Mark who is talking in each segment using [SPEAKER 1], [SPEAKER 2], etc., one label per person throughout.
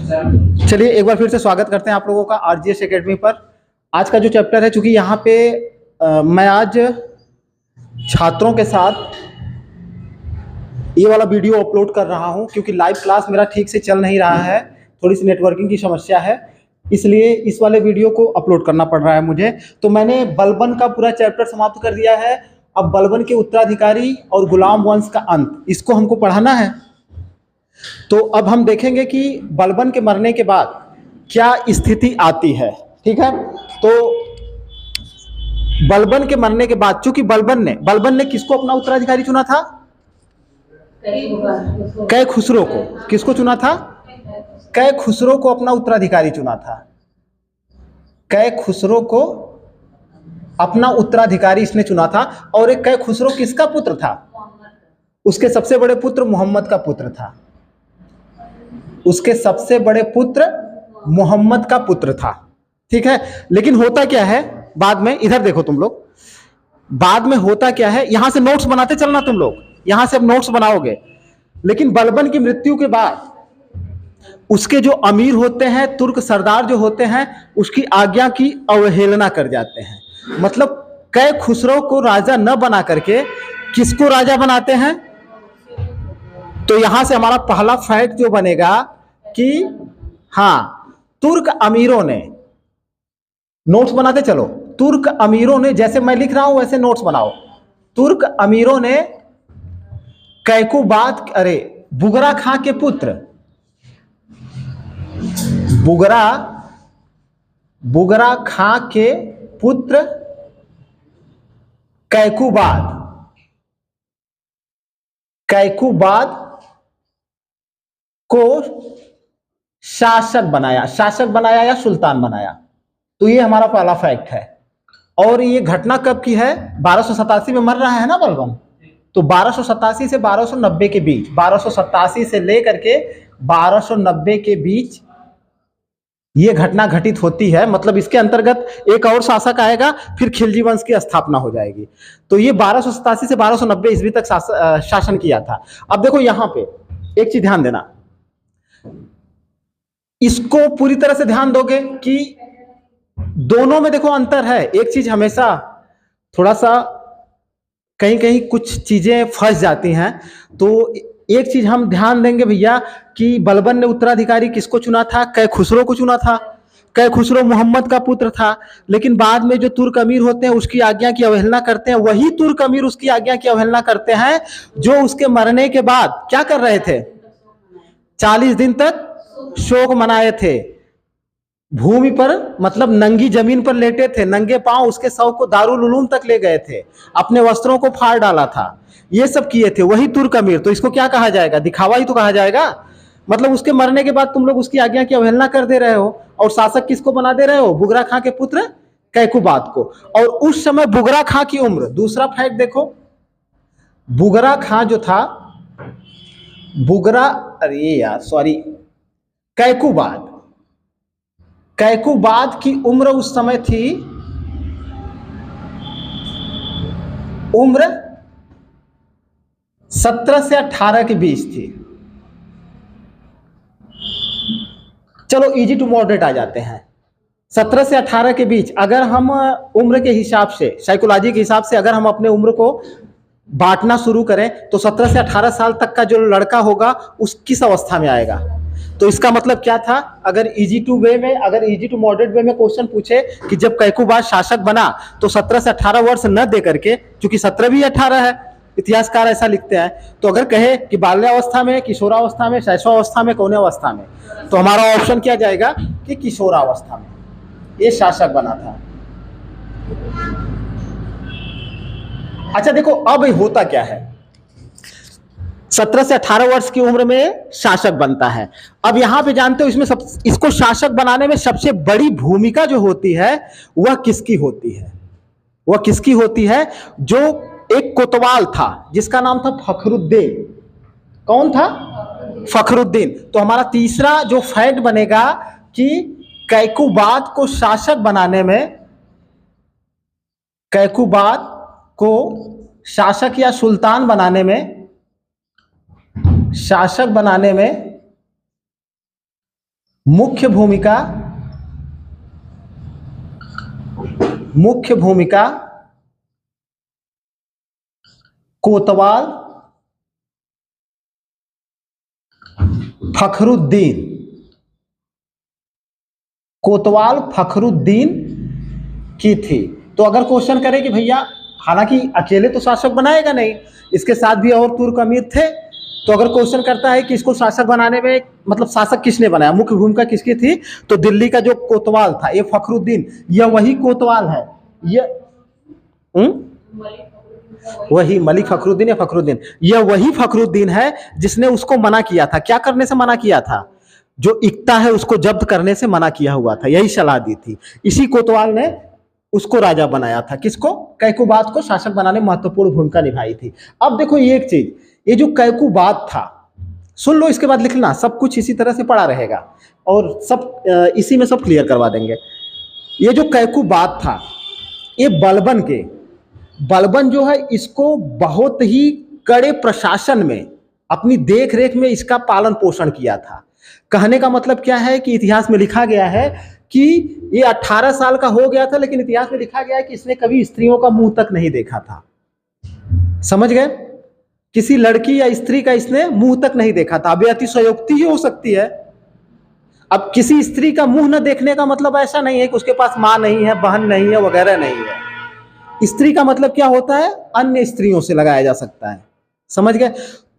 [SPEAKER 1] चलिए एक बार फिर से स्वागत करते हैं आप लोगों का आरजीएस एकेडमी पर। आज का जो चैप्टर है, चूंकि यहाँ पे मैं आज छात्रों के साथ ये वाला वीडियो अपलोड कर रहा हूँ, क्योंकि लाइव क्लास मेरा ठीक से चल नहीं रहा है, थोड़ी सी नेटवर्किंग की समस्या है, इसलिए इस वाले वीडियो को अपलोड करना पड़ रहा है मुझे। तो मैंने बलबन का पूरा चैप्टर समाप्त कर दिया है। अब बलबन के उत्तराधिकारी और गुलाम वंश का अंत, इसको हमको पढ़ाना है। तो अब हम देखेंगे कि बलबन के मरने के बाद क्या स्थिति आती है। ठीक है, तो बलबन के मरने के बाद, चूंकि बलबन ने किसको अपना उत्तराधिकारी चुना था? कै खुसरो को। किसको चुना था? कै खुसरो को अपना उत्तराधिकारी चुना था। कै खुसरो को अपना उत्तराधिकारी इसने चुना था। और एक कै खुसरो किसका पुत्र था? उसके सबसे बड़े पुत्र मोहम्मद का पुत्र था। उसके सबसे बड़े पुत्र मोहम्मद का पुत्र था। ठीक है, लेकिन होता क्या है बाद में, इधर देखो तुम लोग, बाद में होता क्या है, यहां से नोट्स बनाते चलना तुम लोग, यहां से अब नोट्स बनाओगे। लेकिन बलबन की मृत्यु के बाद उसके जो अमीर होते हैं, तुर्क सरदार जो होते हैं, उसकी आज्ञा की अवहेलना कर जाते हैं। मतलब कै खुसरो को राजा न बना करके किसको राजा बनाते हैं? तो यहां से हमारा पहला फैक्ट जो बनेगा कि हाँ, तुर्क अमीरों ने, नोट्स बनाते चलो, तुर्क अमीरों ने, जैसे मैं लिख रहा हूं वैसे नोट्स बनाओ। तुर्क अमीरों ने कैकुबाद, अरे बुगरा खां के पुत्र, बुगरा खां के पुत्र कैकुबाद को शासक बनाया या सुल्तान बनाया। तो ये हमारा पहला फैक्ट है। और ये घटना कब की है? 1287 में मर रहा है ना बलबन, तो 1287 से 1290 के बीच, 1287 से लेकर के 1290 के बीच ये घटना घटित होती है। मतलब इसके अंतर्गत एक और शासक आएगा, फिर खिलजी वंश की स्थापना हो जाएगी। तो ये 1287 से 1290 ईस्वी तक शासन किया था। अब देखो यहां पे एक चीज ध्यान देना, इसको पूरी तरह से ध्यान दोगे कि दोनों में देखो अंतर है। एक चीज हमेशा थोड़ा सा कहीं कहीं कुछ चीजें फंस जाती हैं, तो एक चीज हम ध्यान देंगे भैया कि बलबन ने उत्तराधिकारी किसको चुना था? कै खुसरो को चुना था। कै खुसरो मोहम्मद का पुत्र था। लेकिन बाद में जो तुर्क अमीर होते हैं उसकी आज्ञा की अवहेलना करते हैं। वही तुर्क अमीर उसकी आज्ञा की अवहेलना करते हैं जो उसके मरने के बाद क्या कर रहे थे? 40 दिन तक शोक मनाए थे। भूमि पर, मतलब नंगी जमीन पर लेटे थे, नंगे पांव उसके शव को दारुल उलूम तक ले गए थे, अपने वस्त्रों को फाड़ डाला था, ये सब किए थे वही तुर्क अमीर। तो इसको क्या कहा जाएगा? दिखावा ही तो कहा जाएगा। मतलब उसके मरने के बाद तुम लोग उसकी आज्ञा की अवहेलना कर दे रहे हो, और शासक किसको बना दे रहे हो? बुगरा खां के पुत्र कैकुबाद को। और उस समय बुगरा खां की उम्र, दूसरा फैक्ट देखो, बुगरा खां जो था, कैकुबाद की उम्र उस समय थी, उम्र 17 से 18 के बीच थी। चलो इजी टू मॉडरेट आ जाते हैं। 17 से 18 के बीच अगर हम उम्र के हिसाब से, साइकोलॉजी के हिसाब से अगर हम अपने उम्र को बांटना शुरू करें, तो 17 से 18 साल तक का जो लड़का होगा उस किस अवस्था में आएगा? तो इसका मतलब क्या था? अगर इजी टू मॉडरेट वे में क्वेश्चन पूछे कि जब कैकुबाद शासक बना तो 17 से 18 वर्ष न दे करके, क्योंकि 17 भी 18 है, इतिहासकार ऐसा लिखते हैं, तो अगर कहे कि बाल्यावस्था में, किशोरावस्था में, शैशवावस्था में, कौन अवस्था में, तो हमारा ऑप्शन क्या जाएगा कि किशोरावस्था में ये शासक बना था। अच्छा देखो, अब होता क्या है, 17 से 18 वर्ष की उम्र में शासक बनता है। अब यहां पे जानते हो इसमें इसको शासक बनाने में सबसे बड़ी भूमिका जो होती है वह किसकी होती है? वह किसकी होती है? जो एक कोतवाल था जिसका नाम था फखरुद्दीन। कौन था? फखरुद्दीन। तो हमारा तीसरा जो फैक्ट बनेगा कि कैकुबाद को शासक बनाने में, कैकुबाद को शासक या सुल्तान बनाने में मुख्य भूमिका कोतवाल फखरुद्दीन की थी। तो अगर क्वेश्चन करे कि भैया, हालांकि अकेले तो शासक बनाएगा नहीं, इसके साथ भी और तुर्क अमीर थे, तो अगर क्वेश्चन करता है कि इसको शासक बनाने में मतलब शासक किसने बनाया, मुख्य भूमिका किसकी थी, तो दिल्ली का जो कोतवाल था, ये फखरुद्दीन, यह वही कोतवाल है, यह वही मलिक फखरुद्दीन या फखरुद्दीन, यह वही फखरुद्दीन है जिसने उसको मना किया था। क्या करने से मना किया था? जो इक्ता है उसको जब्त करने से मना किया हुआ था, यही सलाह दी थी। इसी कोतवाल ने उसको राजा बनाया था। किसको? कैकुबाद को शासक बनाने में महत्वपूर्ण भूमिका निभाई थी। अब देखो ये एक चीज, ये जो कैकुबाद था, सुन लो, इसके बाद लिखना, सब कुछ इसी तरह से पड़ा रहेगा और सब इसी में सब क्लियर करवा देंगे। ये जो कैकुबाद था, ये बलबन जो है, इसको बहुत ही कड़े प्रशासन में, अपनी देख रेख में इसका पालन पोषण किया था। कहने का मतलब क्या है कि इतिहास में लिखा गया है कि ये 18 साल का हो गया था, लेकिन इतिहास में लिखा गया है कि इसने कभी स्त्रियों का मुंह तक नहीं देखा था। समझ गए? किसी लड़की या स्त्री का इसने मुंह तक नहीं देखा था। अब अतिशयोक्ति ही हो सकती है। अब किसी स्त्री का मुंह न देखने का मतलब ऐसा नहीं है कि उसके पास मां नहीं है, बहन नहीं है, वगैरह नहीं है। स्त्री का मतलब क्या होता है? अन्य स्त्रियों से लगाया जा सकता है। समझ गए?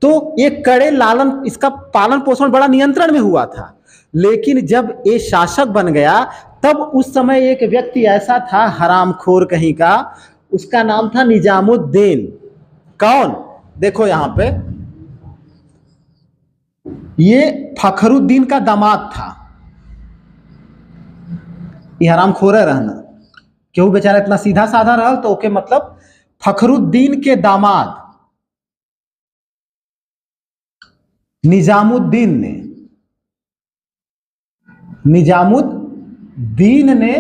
[SPEAKER 1] तो ये कड़े लालन, इसका पालन पोषण बड़ा नियंत्रण में हुआ था। लेकिन जब ये शासक बन गया, तब उस समय एक व्यक्ति ऐसा था, हरामखोर कहीं का, उसका नाम था निजामुद्दीन। कौन? देखो यहां पे, ये फखरुद्दीन का दामाद था। ये हरामखोर रहना, क्यों बेचारा इतना सीधा साधा रहा, तो ओके, मतलब फखरुद्दीन के दामाद निजामुद्दीन ने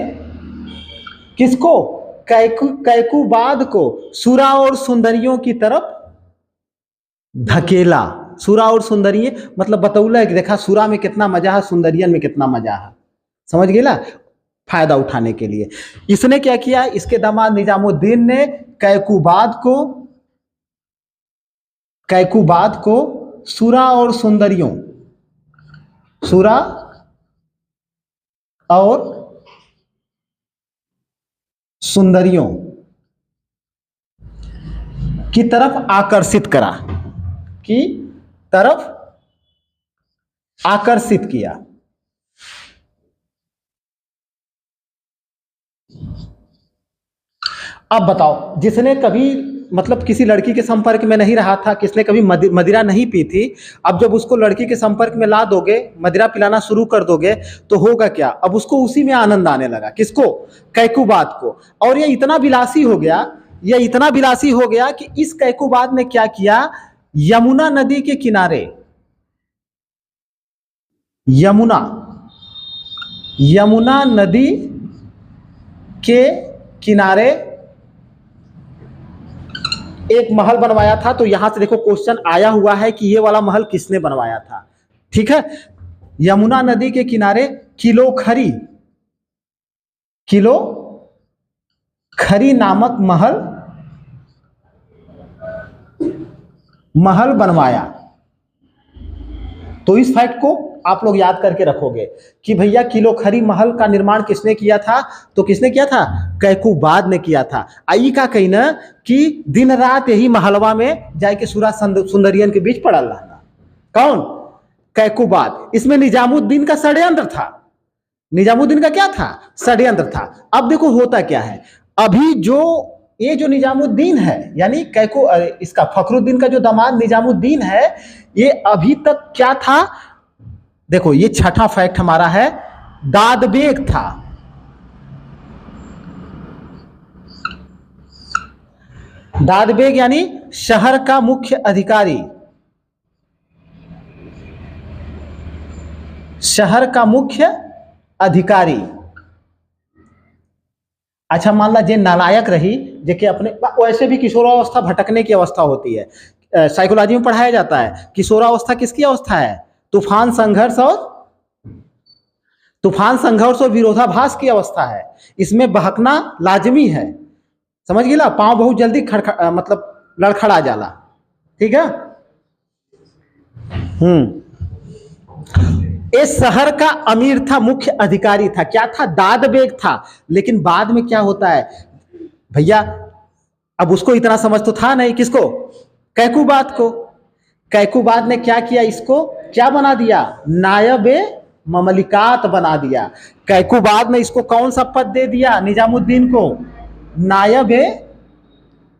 [SPEAKER 1] किसको? कैकुबाद को सुरा और सुंदरियों की तरफ धकेला। सुरा और सुंदरिये मतलब बतौला है कि देखा सुरा में कितना मजा है, सुंदरियन में कितना मजा है। समझ गए ना? फायदा उठाने के लिए इसने क्या किया? इसके दामाद निजामुद्दीन ने कैकुबाद को सुरा और सुंदरियों की तरफ आकर्षित किया। अब बताओ, जिसने कभी मतलब किसी लड़की के संपर्क में नहीं रहा था, किसने कभी मदिरा नहीं पी थी, अब जब उसको लड़की के संपर्क में ला दोगे, मदिरा पिलाना शुरू कर दोगे, तो होगा क्या? अब उसको उसी में आनंद आने लगा। किसको? कैकुबाद को। और ये इतना विलासी हो गया कि इस कैकुबाद ने क्या किया? यमुना नदी के किनारे, यमुना नदी के किनारे एक महल बनवाया था। तो यहां से देखो क्वेश्चन आया हुआ है कि ये वाला महल किसने बनवाया था। ठीक है, यमुना नदी के किनारे किलोखरी नामक महल बनवाया। तो इस फैक्ट को आप लोग याद करके रखोगे कि भैया किलोखरी महल का निर्माण किसने किया था? तो किसने किया था? कैकुबाद ने किया था। आई का कही ना कि दिन रात यही महलवा में जाके सुरा सुंदरियन के बीच पड़ल रहना। कौन? कैकुबाद। इसमें निजामुद्दीन का षड्यंत्र था। निजामुद्दीन का क्या था? षड्यंत्र था। अब देखो होता क्या है, अभी ये जो निजामुद्दीन है, यानी इसका फखरुद्दीन का जो दामाद निजामुद्दीन है, ये अभी तक क्या था? देखो ये छठा फैक्ट हमारा है, दादबेग था। दादबेग यानी शहर का मुख्य अधिकारी। अच्छा, मान ला जे नालायक रही, जेके अपने, वैसे भी किशोरावस्था भटकने की अवस्था होती है। साइकोलॉजी में पढ़ाया जाता है किशोरावस्था किसकी अवस्था है? तूफान, संघर्ष और तूफान संघर्ष और विरोधाभास की अवस्था है, इसमें बहकना लाजमी है। समझ गए ना, पांव बहुत जल्दी मतलब लड़खड़ा जाला। ठीक है। इस शहर का अमीर था, मुख्य अधिकारी था, क्या था, दाद बेग था। लेकिन बाद में क्या होता है भैया, अब उसको इतना समझ तो था नहीं, किसको, कैकुबाद को। कैकुबाद ने क्या किया, इसको क्या बना दिया, नायबे ममलिकात बना दिया। कैकुबाद ने इसको कौन सा पद दे दिया, निजामुद्दीन को, नायबे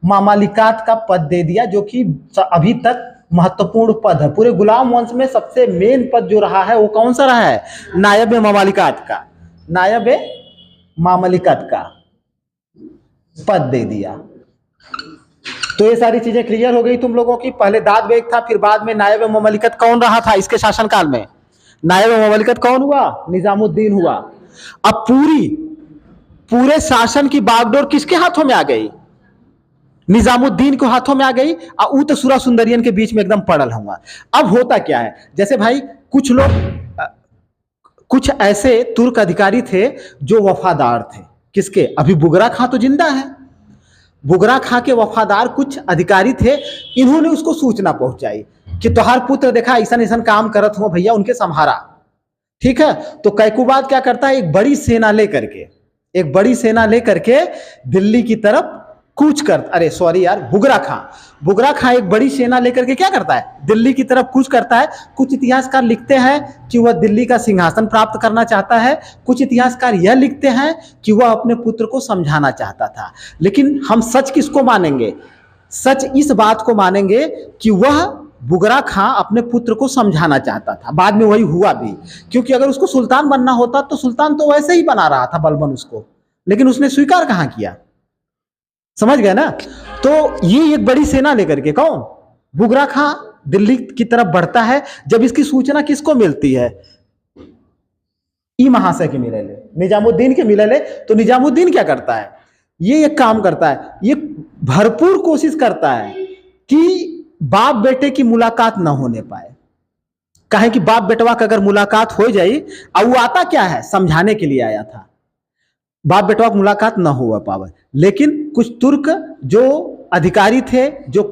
[SPEAKER 1] ममलिकात का पद दे दिया, जो कि अभी तक महत्वपूर्ण पद है। पूरे गुलाम वंश में सबसे मेन पद जो रहा है वो कौन सा रहा है, नायब ममलिकात का, नायब ममलिकत का पद दे दिया। तो ये सारी चीजें क्लियर हो गई तुम लोगों की। पहले दाद बेग था, फिर बाद में नायब ममलिकत कौन रहा था इसके शासनकाल में, नायब ममलिकत कौन हुआ, निजामुद्दीन हुआ। अब पूरे शासन की बागडोर किसके हाथों में आ गई, निजामुद्दीन के हाथों में आ गई। और तो सुरा सुंदरियन के बीच में एकदम पड़ल हुआ। अब होता क्या है, जैसे भाई कुछ लोग, कुछ ऐसे तुर्क अधिकारी थे जो वफादार थे, किसके, अभी बुगरा खां तो जिंदा है, बुगरा खां के वफादार कुछ अधिकारी थे। इन्होंने उसको सूचना पहुंचाई कि तुहार पुत्र देखा ऐसा ऐसा काम करत हो भैया, उनके संहारा। ठीक है। तो कैकुबाद क्या करता है, एक बड़ी सेना लेकर के दिल्ली की तरफ कूच कर, अरे सॉरी यार, बुगरा खां एक बड़ी सेना लेकर के क्या करता है, दिल्ली की तरफ कूच करता है। कुछ इतिहासकार लिखते हैं कि वह दिल्ली का सिंहासन प्राप्त करना चाहता है, कुछ इतिहासकार यह लिखते हैं कि वह अपने पुत्र को समझाना चाहता था। लेकिन हम सच किसको मानेंगे, सच इस बात को मानेंगे कि वह बुगरा खां अपने पुत्र को समझाना चाहता था। बाद में वही हुआ भी, क्योंकि अगर उसको सुल्तान बनना होता तो सुल्तान तो वैसे ही बना रहा था बलबन उसको, लेकिन उसने स्वीकार कहां किया। समझ गए ना। तो ये एक बड़ी सेना लेकर के कौन, बुगरा खां दिल्ली की तरफ बढ़ता है। जब इसकी सूचना किसको मिलती है, ई महाशय के मिले, निजामुद्दीन के मिले। तो निजामुद्दीन क्या करता है, ये एक काम करता है, ये भरपूर कोशिश करता है कि बाप बेटे की मुलाकात ना होने पाए। कहे कि बाप बेटवा का अगर मुलाकात हो जाए, और वो आता क्या है, समझाने के लिए आया था, बाप बेटवा की मुलाकात ना हुआ पावे। लेकिन कुछ तुर्क जो अधिकारी थे, जो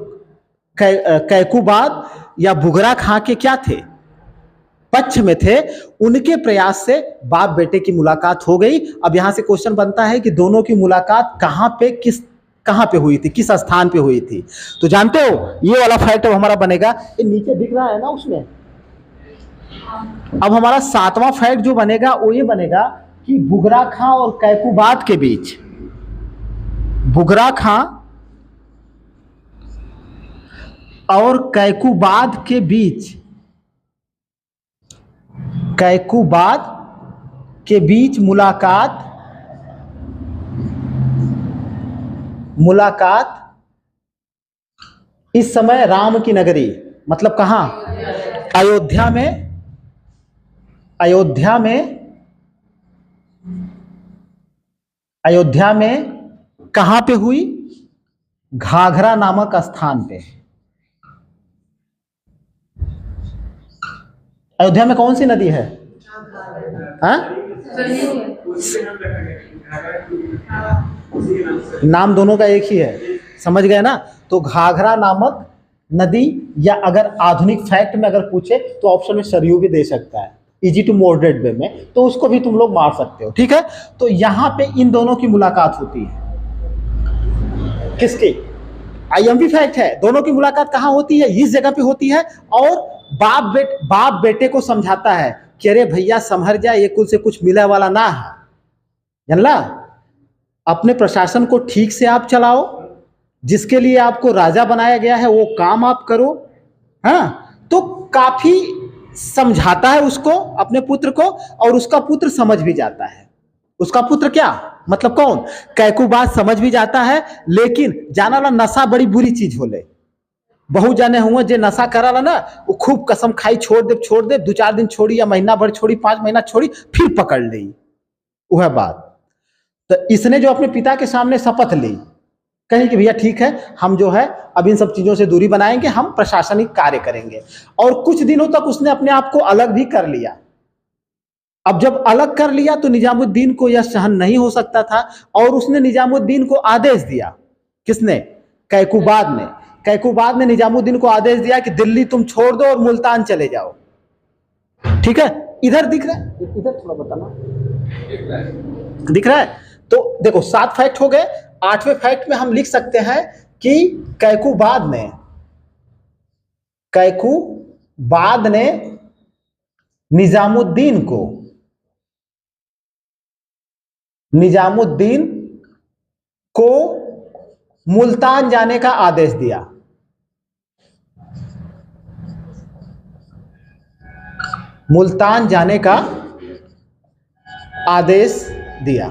[SPEAKER 1] कैकुबाद या बुगरा खां के क्या थे, पक्ष में थे, उनके प्रयास से बाप बेटे की मुलाकात हो गई। अब यहां से क्वेश्चन बनता है कि दोनों की मुलाकात कहां पे हुई थी, किस स्थान पे हुई थी। तो जानते हो ये वाला फैक्ट हमारा बनेगा, ये नीचे दिख रहा है ना उसमें। अब हमारा 7वां फैक्ट जो बनेगा वो ये बनेगा कि बुगरा खां और कैकुबाद के बीच, बुगरा खां और कैकुबाद के बीच, कैकुबाद के बीच मुलाकात इस समय राम की नगरी, मतलब कहां, अयोध्या में कहां पे हुई, घाघरा नामक स्थान पे। अयोध्या में कौन सी नदी है, हाँ? नाम दोनों का एक ही है, समझ गए ना। तो घाघरा नामक नदी, या अगर आधुनिक फैक्ट में अगर पूछे तो ऑप्शन में सरयू भी दे सकता है, इजी टू मॉडरेट वे में, तो उसको भी तुम लोग मार सकते हो। ठीक है। तो यहां पे इन दोनों की मुलाकात होती है, किसकी, आईएमपी फैक्ट है, दोनों की मुलाकात कहां होती है, इस जगह पे होती है। और बाप बेटे को समझाता है कि अरे भैया संभर जा, ये कुल से कुछ मिले वाला ना है, जानला, अपने प्रशासन को ठीक से आप चलाओ, जिसके लिए आपको राजा बनाया गया है वो काम आप करो। हाँ, तो काफी समझाता है उसको, अपने पुत्र को, और उसका पुत्र समझ भी जाता है। उसका पुत्र क्या, मतलब कौन, कैकुबाद समझ भी जाता है। लेकिन जाना ला नशा बड़ी बुरी चीज होले, बहुत जाने हुए जे नशा कराला ना, वो खूब कसम खाई, छोड़ दे 2-4 दिन छोड़ी, या महीना भर छोड़ी, 5 महीना छोड़ी, फिर पकड़ ली। वह बात तो इसने जो अपने पिता के सामने शपथ ली, कही कि भैया ठीक है, हम जो है अब इन सब चीजों से दूरी बनाएंगे, हम प्रशासनिक कार्य करेंगे। और कुछ दिनों तक उसने अपने आप को अलग भी कर लिया। अब जब अलग कर लिया तो निजामुद्दीन को यह सहन नहीं हो सकता था और उसने निजामुद्दीन को आदेश दिया। किसने? कैकुबाद ने। कैकुबाद ने निजामुद्दीन को आदेश दिया कि दिल्ली तुम छोड़ दो और मुल्तान चले जाओ। ठीक है, इधर दिख रहा है, इधर थोड़ा बताना, दिख रहा है? तो देखो 7 फैक्ट हो गए। 8वें फैक्ट में हम लिख सकते हैं कि कैकुबाद ने निजामुद्दीन को मुल्तान जाने का आदेश दिया। मुल्तान जाने का आदेश दिया।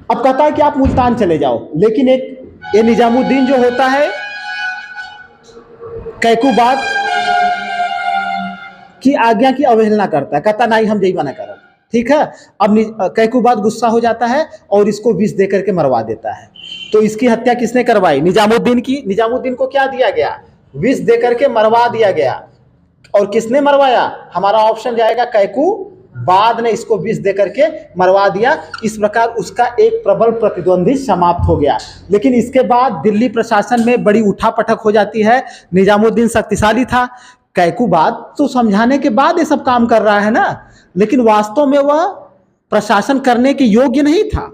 [SPEAKER 1] अब कहता है कि आप मुल्तान चले जाओ, लेकिन ये निजामुद्दीन जो होता है कैकुबाद की आज्ञा की अवहेलना करता है, कहता नहीं हम यही मना कर। ठीक है, अब कैकुबाद गुस्सा हो जाता है और इसको विष दे करके मरवा देता है। तो इसकी हत्या किसने करवाई? निजामुद्दीन की। निजामुद्दीन को क्या दिया गया? विष दे करके मरवा दिया गया। और किसने मरवाया? हमारा ऑप्शन जाएगा कैकुबाद ने इसको विष दे करके मरवा दिया। इस प्रकार उसका एक प्रबल प्रतिद्वंदी समाप्त हो गया। लेकिन इसके बाद दिल्ली प्रशासन में बड़ी उठापटक हो जाती है। निजामुद्दीन शक्तिशाली था, कैकुबाद तो समझाने के बाद ये सब काम कर रहा है ना, लेकिन वास्तव में वह प्रशासन करने के योग्य नहीं था।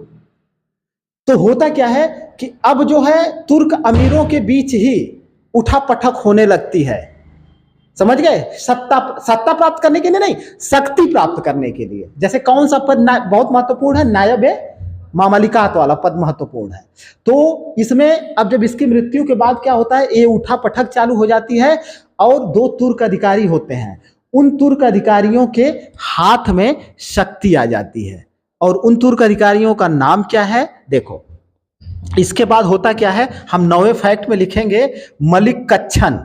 [SPEAKER 1] तो होता क्या है कि अब जो है तुर्क अमीरों के बीच ही उठापटक होने लगती है। समझ गए? सत्ता प्राप्त करने के लिए नहीं, शक्ति प्राप्त करने के लिए। जैसे कौन सा पद बहुत महत्वपूर्ण है? नायब मामलिकात वाला पद महत्वपूर्ण है। तो इसमें अब जब इसकी मृत्यु के बाद क्या होता है, ये उठापटक चालू हो जाती है और 2 तुर्क अधिकारी होते हैं। उन तुर्क अधिकारियों के हाथ में शक्ति आ जाती है और उन तुर्क अधिकारियों का नाम क्या है? देखो इसके बाद होता क्या है, हम 9वें फैक्ट में लिखेंगे मलिक कच्छन।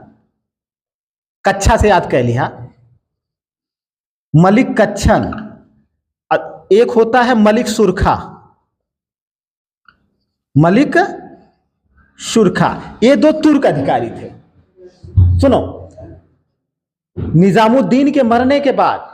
[SPEAKER 1] कच्छा से याद कर लिया, मलिक कच्छन। एक होता है मलिक सुरखा। मलिक सुरखा, ये 2 तुर्क अधिकारी थे। सुनो, निजामुद्दीन के मरने के बाद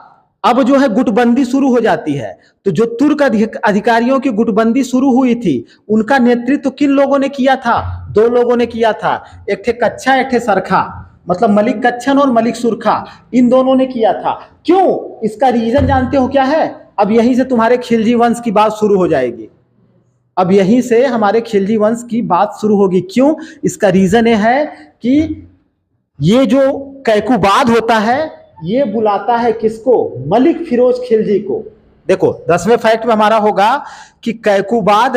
[SPEAKER 1] अब जो है गुटबंदी शुरू हो जाती है। तो जो तुर्क अधिकारियों की गुटबंदी शुरू हुई थी, उनका नेतृत्व किन लोगों ने किया था? 2 लोगों ने किया था, एक थे कच्छा, एक थे सरखा। मतलब मलिक कच्छन और मलिक सुरखा, इन दोनों ने किया था। क्यों? इसका रीजन जानते हो क्या है? अब यहीं से तुम्हारे खिलजी वंश की बात शुरू हो जाएगी। अब यहीं से हमारे खिलजी वंश की बात शुरू होगी। क्यों? इसका रीजन ये है कि ये जो कैकुबाद होता है, ये बुलाता है किसको? मलिक फिरोज खिलजी को। देखो 10वें फैक्ट में हमारा होगा कि कैकुबाद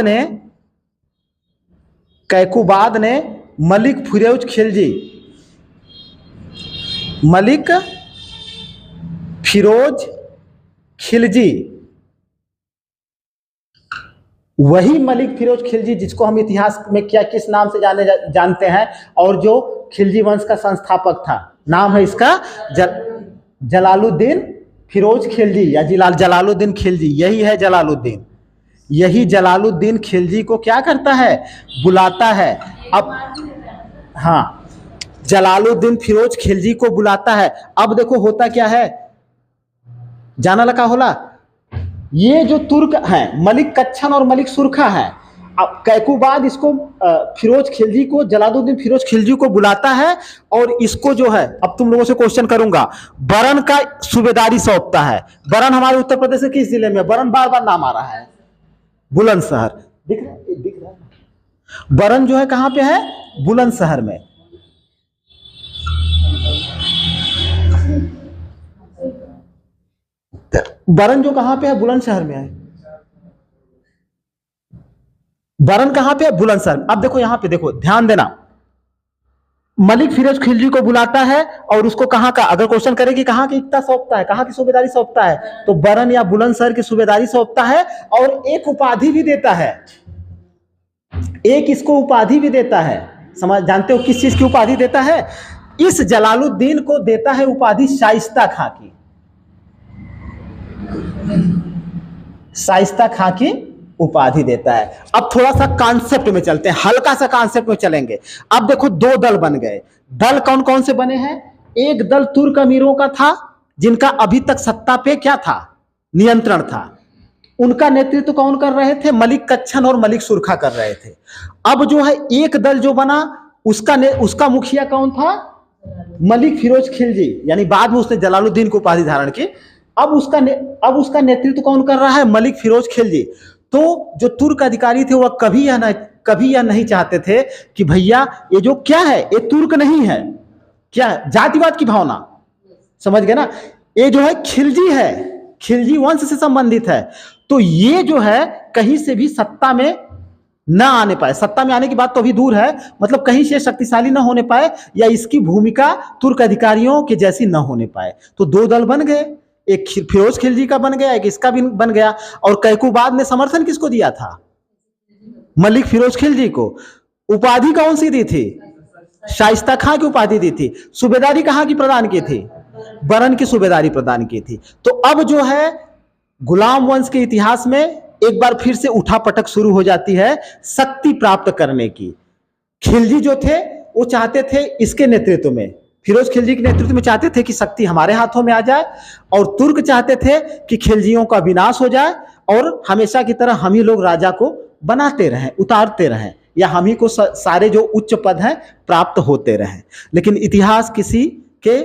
[SPEAKER 1] ने मलिक फिरोज खिलजी, मलिक फिरोज खिलजी, वही मलिक फिरोज खिलजी जिसको हम इतिहास में क्या किस नाम से जानते हैं और जो खिलजी वंश का संस्थापक था। नाम है इसका जलालुद्दीन फिरोज खिलजी या जलालुद्दीन खिलजी। यही है जलालुद्दीन। यही जलालुद्दीन खिलजी को क्या करता है? बुलाता है। अब हाँ, जलालुद्दीन फिरोज खिलजी को बुलाता है। अब देखो होता क्या है, जाना लगा होला, ये जो तुर्क हैं मलिक कच्छन और मलिक सुरखा है। अब कैकुबाद इसको फिरोज खिलजी को, जलालुद्दीन फिरोज खिलजी को बुलाता है और इसको जो है, अब तुम लोगों से क्वेश्चन करूंगा, बरन का सूबेदारी सौंपता है। बरन हमारे उत्तर प्रदेश के किस जिले में? बरन बार बार नाम आ रहा है, बुलंदशहर। दिख रहा है? बरन जो है कहां पे है? बुलंदशहर में। बरन जो कहां पे है? बुलंदशहर में है। बरन कहां पे है? बुलंदशहर। अब देखो यहां पे, देखो ध्यान देना, मलिक फिरोज खिलजी को बुलाता है और उसको कहां का, अगर क्वेश्चन करे कि कहां की इक्ता सौंपता है, कहां की सूबेदारी सौंपता है, तो बरन या बुलंदशहर की सूबेदारी सौंपता है। और एक उपाधि भी देता है, एक इसको उपाधि भी देता है। समझ, जानते हो किस चीज की उपाधि देता है? इस जलालुद्दीन को देता है उपाधि शाइस्ता खां की। शाइस्ता खां की उपाधि देता है। अब थोड़ा सा कॉन्सेप्ट में चलते हैं, हल्का सा कॉन्सेप्ट में चलेंगे। अब देखो 2 दल बन गए। दल कौन कौन से बने हैं? एक दल तुर्क अमीरों का था जिनका अभी तक सत्ता पे क्या था, नियंत्रण था, उनका नेतृत्व कौन कर रहे थे, मलिक कच्छन और मलिक सुरखा कर रहे थे। अब जो है एक दल जो बना उसका मुखिया कौन था, मलिक फिरोज खिलजी, यानी बाद में उसने जलालुद्दीन को उपाधि धारण की। अब उसका नेतृत्व कौन कर रहा है, मलिक फिरोज खिलजी। तो जो तुर्क अधिकारी थे वह कभी यह नहीं चाहते थे कि भैया ये जो क्या है, ये तुर्क नहीं है, क्या है, जातिवाद की भावना, समझ गए ना, ये जो है खिलजी है, खिलजी वंश से संबंधित है। तो ये जो है कहीं से भी सत्ता में ना आने पाए, सत्ता में आने की बात तो अभी दूर है, मतलब कहीं से शक्तिशाली ना होने पाए या इसकी भूमिका तुर्क अधिकारियों के जैसी ना होने पाए। तो दो दल बन गए, एक फिरोज खिलजी का बन गया, एक इसका भी बन गया। और कैकुबाद ने समर्थन किसको दिया था, मलिक फिरोज खिलजी को। उपाधि कौन सी दी थी, शाइस्ता खां की उपाधि दी थी। सूबेदारी कहां की प्रदान की थी, बरन की सूबेदारी प्रदान की थी। तो अब जो है गुलाम वंश के इतिहास में एक बार फिर से उठापटक शुरू हो जाती है शक्ति प्राप्त करने की। खिलजी जो थे वो चाहते थे इसके नेतृत्व में, फिरोज खिलजी के नेतृत्व में चाहते थे कि शक्ति हमारे हाथों में आ जाए, और तुर्क चाहते थे कि खिलजियों का विनाश हो जाए और हमेशा की तरह हम ही लोग राजा को बनाते रहें, उतारते रहें, या हम ही को सारे जो उच्च पद हैं प्राप्त होते रहें। लेकिन इतिहास किसी के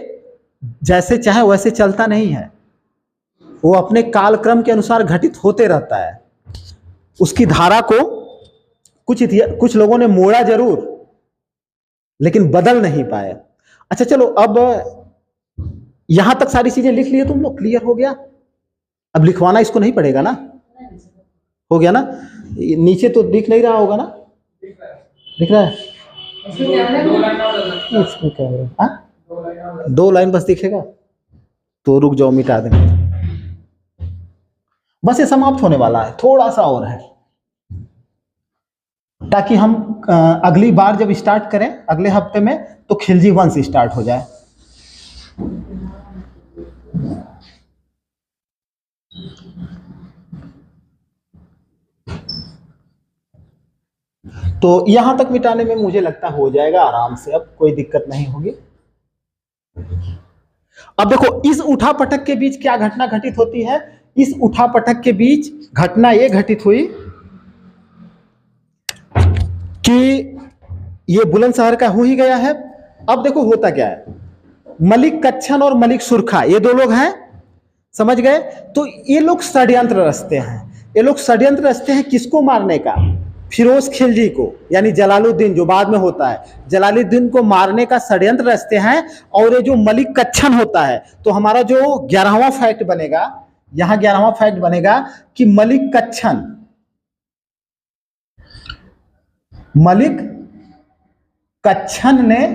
[SPEAKER 1] जैसे चाहे वैसे चलता नहीं है, वो अपने कालक्रम के अनुसार घटित होते रहता है। उसकी धारा को कुछ लोगों ने मोड़ा जरूर, लेकिन बदल नहीं पाए। अच्छा चलो, अब यहां तक सारी चीजें लिख लिए तुम लोग, क्लियर हो गया। अब लिखवाना इसको नहीं पड़ेगा ना, हो गया ना। नीचे तो दिख नहीं रहा होगा ना, दिख रहा है, इसमें क्या है, हाँ 2 लाइन बस दिखेगा, तो रुक जाओ मिटा देंगे, बस ये समाप्त होने वाला है, थोड़ा सा और है, ताकि हम अगली बार जब स्टार्ट करें अगले हफ्ते में तो खिलजी वंश स्टार्ट हो जाए। तो यहां तक मिटाने में मुझे लगता हो जाएगा आराम से, अब कोई दिक्कत नहीं होगी। अब देखो इस उठापटक के बीच क्या घटना घटित होती है, इस उठापटक के बीच घटना ये घटित हुई कि ये बुलंदशहर का हो ही गया है। अब देखो होता क्या है, मलिक कच्छन और मलिक सुरखा ये दो लोग हैं, समझ गए। तो ये लोग षड्यंत्र रचते हैं, ये लोग षड्यंत्र रचते हैं किसको मारने का, फिरोज खिलजी को, यानी जलालुद्दीन जो बाद में होता है, जलालुद्दीन को मारने का षड्यंत्र रचते हैं। और ये जो मलिक कच्छन होता है, तो हमारा जो 11वां फैक्ट बनेगा, यहां 11वां फैक्ट बनेगा कि मलिक कच्छन ने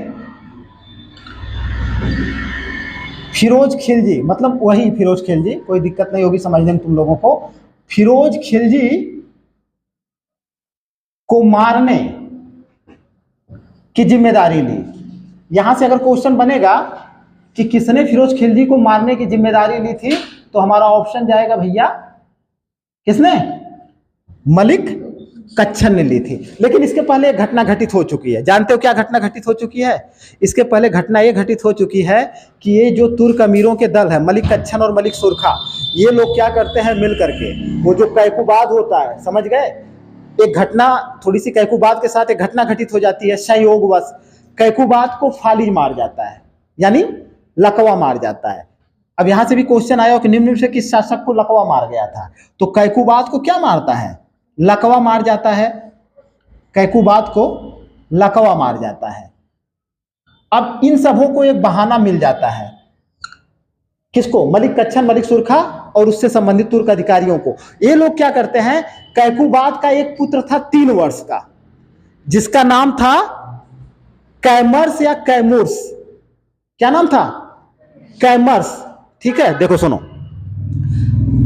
[SPEAKER 1] फिरोज खिलजी, मतलब वही फिरोज खिलजी, कोई दिक्कत नहीं होगी समझने में तुम लोगों को, फिरोज खिलजी को मारने की जिम्मेदारी ली। यहां से अगर क्वेश्चन बनेगा कि किसने फिरोज खिलजी को मारने की जिम्मेदारी ली थी, तो हमारा ऑप्शन जाएगा भैया किसने, मलिक कच्छन ने ली थी। लेकिन इसके पहले एक घटना घटित हो चुकी है, जानते हो क्या घटना घटित हो चुकी है? इसके पहले घटना ये घटित हो चुकी है कि ये जो तुर्क अमीरों के दल है, मलिक कच्छन और मलिक सुरखा, ये लोग क्या करते हैं मिल करके, वो जो कैकुबाद होता है, समझ गए, एक घटना थोड़ी सी कैकुबाद के साथ एक घटना घटित हो जाती है, संयोगवश कैकुबाद को फालिज मार जाता है, यानी लकवा मार जाता है। अब यहां से भी क्वेश्चन आया कि निम्न से किस शासक को लकवा मार गया था, तो कैकुबाद को क्या मारता है, लकवा मार जाता है, कैकुबाद को लकवा मार जाता है। अब इन सबों को एक बहाना मिल जाता है, किसको, मलिक कच्छन मलिक सुरखा और उससे संबंधित तुर्क अधिकारियों को। ये लोग क्या करते हैं, कैकुबाद का एक पुत्र था 3 वर्ष का, जिसका नाम था कैमर्स या कैमुर्स, क्या नाम था, कैमर्स, ठीक है। देखो सुनो,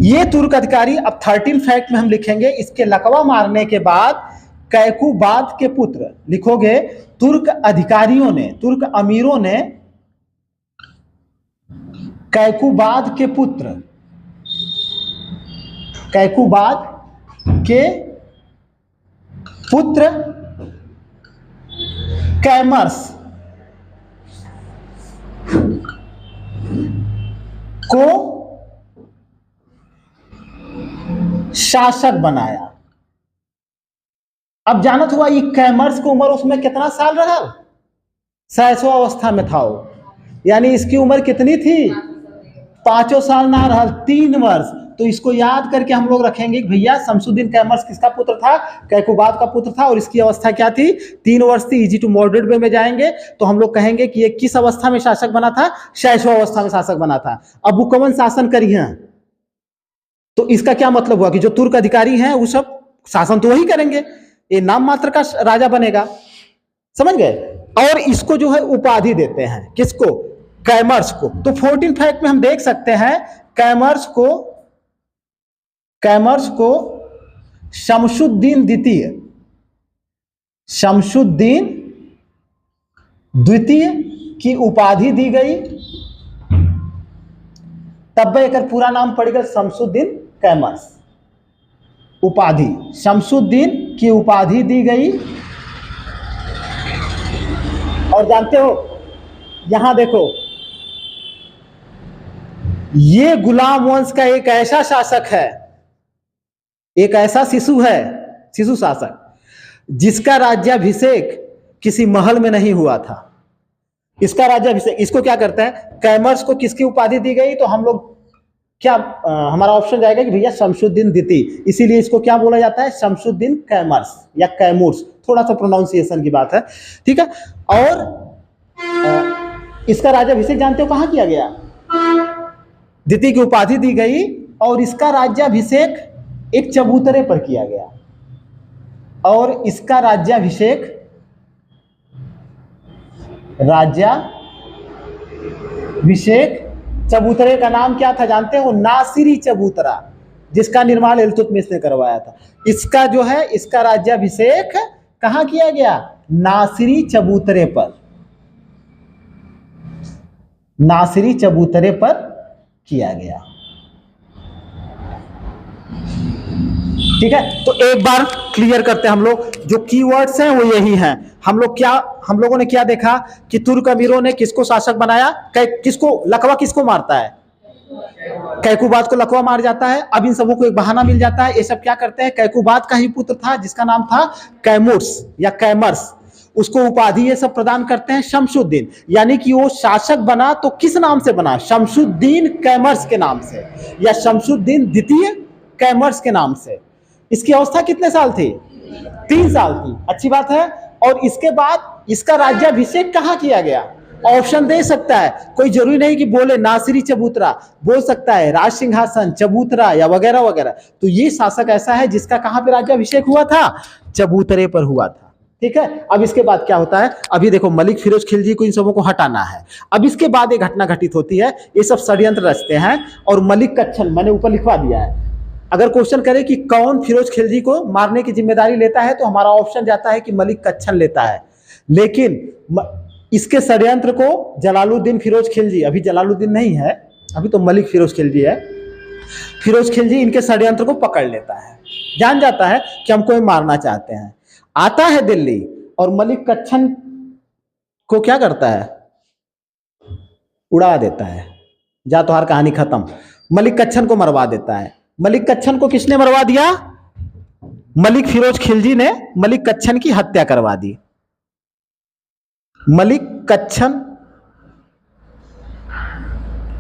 [SPEAKER 1] ये तुर्क अधिकारी, अब 13 फैक्ट में हम लिखेंगे, इसके लकवा मारने के बाद कैकुबाद के पुत्र लिखोगे, तुर्क अधिकारियों ने, तुर्क अमीरों ने कैकुबाद के पुत्र, कैकुबाद के पुत्र कैमर्स को शासक बनाया। अब जानत हुआ ये कैमर्स की उम्र उसमें कितना साल रहा? 600 अवस्था में था वो, यानी इसकी उम्र कितनी थी? 5 साल ना रहा, 3 वर्ष। तो इसको याद करके हम लोग रखेंगे कि भैया शमसुद्दीन कैमर्स किसका पुत्र था? कैकुबाद का पुत्र था, और इसकी अवस्था क्या थी? 3 वर्ष थी। इजी टू मॉडरेट वे में जाएंगे तो हम लोग कहेंगे कि ये किस अवस्था में शासक बना था? 600 अवस्था में शासक बना था। अब वो कौन शासन करी है? तो इसका क्या मतलब हुआ कि जो तुर्क अधिकारी हैं वो सब शासन तो वही करेंगे, ये नाम मात्र का राजा बनेगा। समझ गए? और इसको जो है उपाधि देते हैं, किसको? कैमर्स को। तो 14 फैक्ट में हम देख सकते हैं कैमर्स को शमसुद्दीन द्वितीय, शमसुद्दीन द्वितीय की उपाधि दी गई। तब एक पूरा नाम पड़ गया शमसुद्दीन कैमर्स। उपाधि शमसुद्दीन की उपाधि दी गई। और जानते हो यहां देखो, ये गुलाम वंश का एक ऐसा शासक है, एक ऐसा शिशु है, शिशु शासक, जिसका राज्याभिषेक किसी महल में नहीं हुआ था। इसका राज्याभिषेक, इसको क्या करता है? कैमर्स को किसकी उपाधि दी गई? तो हम लोग क्या हमारा ऑप्शन जाएगा कि भैया शमसुद्दीन द्वितीय, इसीलिए इसको क्या बोला जाता है? शमसुद्दीन कैमर्स या कैमूर्स, थोड़ा सा प्रोनाउंसिएशन की बात है, ठीक है। और इसका राज्याभिषेक जानते हो कहां किया गया? द्वितीय की उपाधि दी गई और इसका राज्याभिषेक एक चबूतरे पर किया गया। और इसका राज्याभिषेक, राज्याभिषेक चबूतरे का नाम क्या था जानते हो? नासिरी चबूतरा, जिसका निर्माण इल्तुतमिश ने करवाया था। इसका जो है, इसका राज्याभिषेक कहां किया गया? नासिरी चबूतरे पर, नासिरी चबूतरे पर किया गया। ठीक है, तो एक बार क्लियर करते हैं हम लोग, जो कीवर्ड्स हैं वो यही हैं। हम लोगों ने क्या देखा कि तुर्क अमीरों ने किसको शासक बनाया? किसको लकवा किसको मारता है? कैकुबाद को लकवा मार जाता है। अब इन सबों को एक बहाना मिल जाता है, ये सब क्या करते हैं? कैकुबाद का ही पुत्र था जिसका नाम था कैमूर्स या कैमर्स, उसको उपाधि ये सब प्रदान करते हैं शमसुद्दीन, यानी कि वो शासक बना तो किस नाम से बना? शमसुद्दीन कैमर्स के नाम से, या शमसुद्दीन द्वितीय कैमर्स के नाम से। इसकी अवस्था कितने साल थी? 3 साल थी। अच्छी बात है। और इसके बाद इसका राज्याभिषेक कहाँ किया गया? ऑप्शन दे सकता है, कोई जरूरी नहीं कि बोले नासिरी चबूतरा, बोल सकता है राज सिंहासन, चबूतरा या वगैरह वगैरह। तो ये शासक ऐसा है जिसका कहां पे राज्याभिषेक हुआ था? चबूतरे पर हुआ था। ठीक है, अब इसके बाद क्या होता है? अभी देखो, मलिक फिरोज खिलजी को इन सबों को हटाना है। अब इसके बाद एक घटना घटित होती है, ये सब षड्यंत्र रचते हैं और मलिक कच्छन, मैंने ऊपर लिखवा दिया है। अगर क्वेश्चन करे कि कौन फिरोज खिलजी को मारने की जिम्मेदारी लेता है, तो हमारा ऑप्शन जाता है कि मलिक कच्छन लेता है। लेकिन इसके षड्यंत्र को जलालुद्दीन फिरोज खिलजी, अभी जलालुद्दीन नहीं है, अभी तो मलिक फिरोज खिलजी है, फिरोज खिलजी इनके षड्यंत्र को पकड़ लेता है, जान जाता है कि हमको ये मारना चाहते हैं, आता है दिल्ली और मलिक कच्छन को क्या करता है? उड़ा देता है। जा तुम्हारी कहानी खत्म। मलिक कच्छन को मरवा देता है। मलिक कच्छन को किसने मरवा दिया? मलिक फिरोज खिलजी ने मलिक कच्छन की हत्या करवा दी। मलिक कच्छन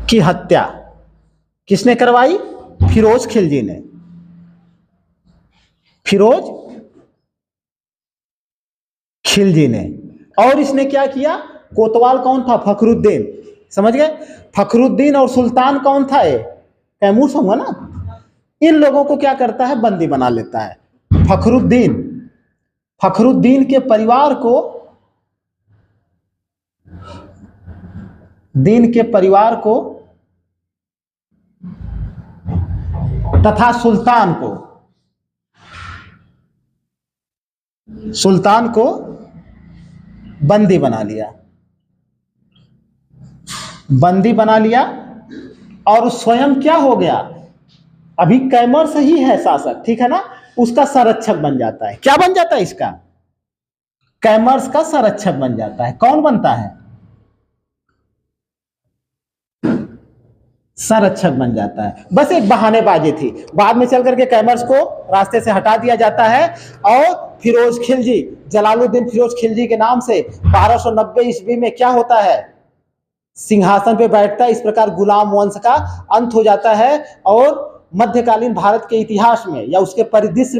[SPEAKER 1] की हत्या किसने करवाई? फिरोज खिलजी ने। फिरोज खिलजी ने। और इसने क्या किया? कोतवाल कौन था? फखरुद्दीन। समझ गए? फखरुद्दीन और सुल्तान कौन था? ये कैमूर होगा ना। इन लोगों को क्या करता है? बंदी बना लेता है। फखरुद्दीन के परिवार को, दीन के परिवार को तथा सुल्तान को बंदी बना लिया। बंदी बना लिया और स्वयं क्या हो गया? अभी कैमर्स ही है शासक, ठीक है ना, उसका संरक्षक बन जाता है। क्या बन जाता है इसका? कैमर्स का संरक्षक बन जाता है। कौन बनता है? संरक्षक बन जाता है। बस एक बहानेबाजी थी, बाद में चल करके कैमर्स को रास्ते से हटा दिया जाता है और फिरोज खिलजी, जलालुद्दीन फिरोज खिलजी के नाम से 1290 ईस्वी में क्या होता है, सिंहासन पे बैठता है। इस प्रकार गुलाम वंश का अंत हो जाता है और मध्यकालीन भारत के इतिहास में या उसके परिदृश्य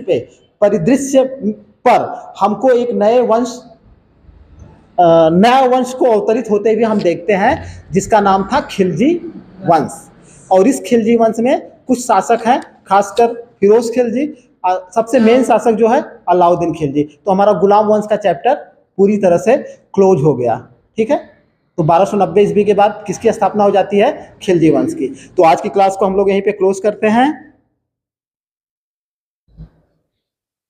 [SPEAKER 1] पर हमको एक नया वंश को अवतरित होते हुए हम देखते हैं, जिसका नाम था खिलजी वंश। और इस खिलजी वंश में कुछ शासक हैं, खासकर फिरोज खिलजी, सबसे मेन शासक जो है अलाउद्दीन खिलजी। तो हमारा गुलाम वंश का चैप्टर पूरी तरह से क्लोज हो गया। ठीक है, तो 1290 ईस्वी के बाद किसकी स्थापना हो जाती है, खिलजी वंश की। तो आज की क्लास को हम लोग यहीं पे क्लोज करते हैं।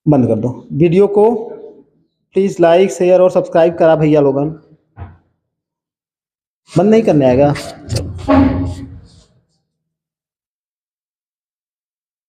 [SPEAKER 1] बंद कर दो वीडियो को, प्लीज लाइक शेयर और सब्सक्राइब करा भैया लोगन, बंद नहीं करने आएगा।